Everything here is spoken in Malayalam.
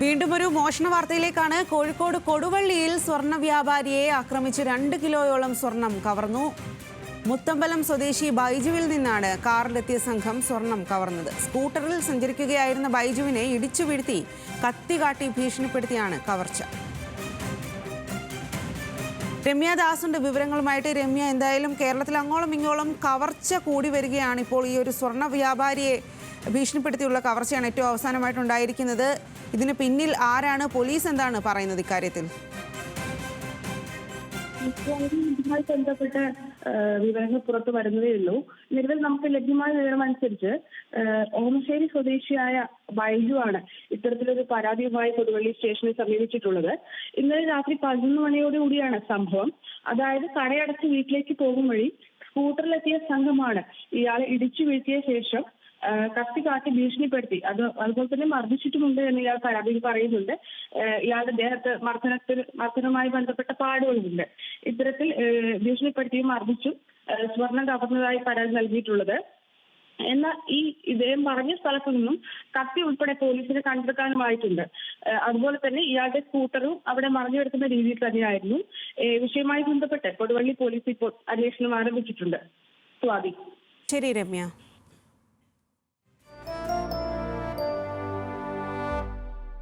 വീണ്ടും ഒരു മോഷണ വാർത്തയിലേക്കാണ്. കോഴിക്കോട് കൊടുവള്ളിയിൽ സ്വർണ്ണ വ്യാപാരിയെ ആക്രമിച്ച് 2 കിലോയോളം സ്വർണം കവർന്നു. മുത്തമ്പലം സ്വദേശി ബൈജുവിൽ നിന്നാണ് കാറിലെത്തിയ സംഘം സ്വർണം കവർന്നത്. സ്കൂട്ടറിൽ സഞ്ചരിക്കുകയായിരുന്ന ബൈജുവിനെ ഇടിച്ചു വീഴ്ത്തി കത്തി കാട്ടി ഭീഷണിപ്പെടുത്തിയാണ് കവർച്ച. രമ്യ ദാസുണ്ട് വിവരങ്ങളുമായിട്ട്. രമ്യ, എന്തായാലും കേരളത്തിൽ അങ്ങോളം ഇങ്ങോളം കവർച്ച കൂടി വരികയാണ്. ഇപ്പോൾ ഈ ഒരു സ്വർണ്ണ വ്യാപാരിയെ ഭീഷണിപ്പെടുത്തിയുള്ള കവർച്ചയാണ് ഏറ്റവും അവസാനമായിട്ടുണ്ടായിരിക്കുന്നത്. ഇതിന് പിന്നിൽ ആരാണ്? പോലീസ് എന്താണ് പറയുന്നത് ഇക്കാര്യത്തിൽ? ഇതുമായി ബന്ധപ്പെട്ട വിവരങ്ങൾ പുറത്തു വരുന്നതേ ഉള്ളൂ. നിലവിൽ നമുക്ക് ലഭ്യമായ വിവരമനുസരിച്ച് ഓമശ്ശേരി സ്വദേശിയായ ബൈജു ആണ് ഇത്തരത്തിലൊരു പരാതിയുമായി കൊടുവള്ളി സ്റ്റേഷനിൽ സമീപിച്ചിട്ടുള്ളത്. ഇന്നലെ രാത്രി 11 മണിയോടുകൂടിയാണ് സംഭവം. അതായത് കടയടച്ച് വീട്ടിലേക്ക് പോകും വഴി സ്കൂട്ടറിലെത്തിയ സംഘമാണ് ഇയാളെ ഇടിച്ചു വീഴ്ത്തിയ ശേഷം കത്തി കാട്ടി ഭീഷണിപ്പെടുത്തി. അതുപോലെ തന്നെ മർദ്ദിച്ചിട്ടുമുണ്ട് എന്ന് ഇയാൾ പരാതിയിൽ പറയുന്നുണ്ട്. ഇയാളുടെ ദേഹത്ത് മർദ്ദനവുമായി ബന്ധപ്പെട്ട പാടുകളുമുണ്ട്. ഇത്തരത്തിൽ ഭീഷണിപ്പെടുത്തിയും മർദ്ദിച്ചും സ്വർണം കവർന്നതായി പരാതി നൽകിയിട്ടുള്ളത്. എന്നാൽ ഈ ഇദ്ദേഹം പറഞ്ഞ സ്ഥലത്തു നിന്നും കത്തി ഉൾപ്പെടെ പോലീസിന് കണ്ടെടുക്കാനുമായിട്ടുണ്ട്. അതുപോലെ തന്നെ ഇയാളുടെ സ്കൂട്ടറും അവിടെ മറിഞ്ഞെടുക്കുന്ന രീതിയിൽ തന്നെയായിരുന്നു. വിഷയവുമായി ബന്ധപ്പെട്ട് കൊടുവള്ളി പോലീസ് ഇപ്പോൾ അന്വേഷണം ആരംഭിച്ചിട്ടുണ്ട്. സ്വാതി. ശരി രമ്യ.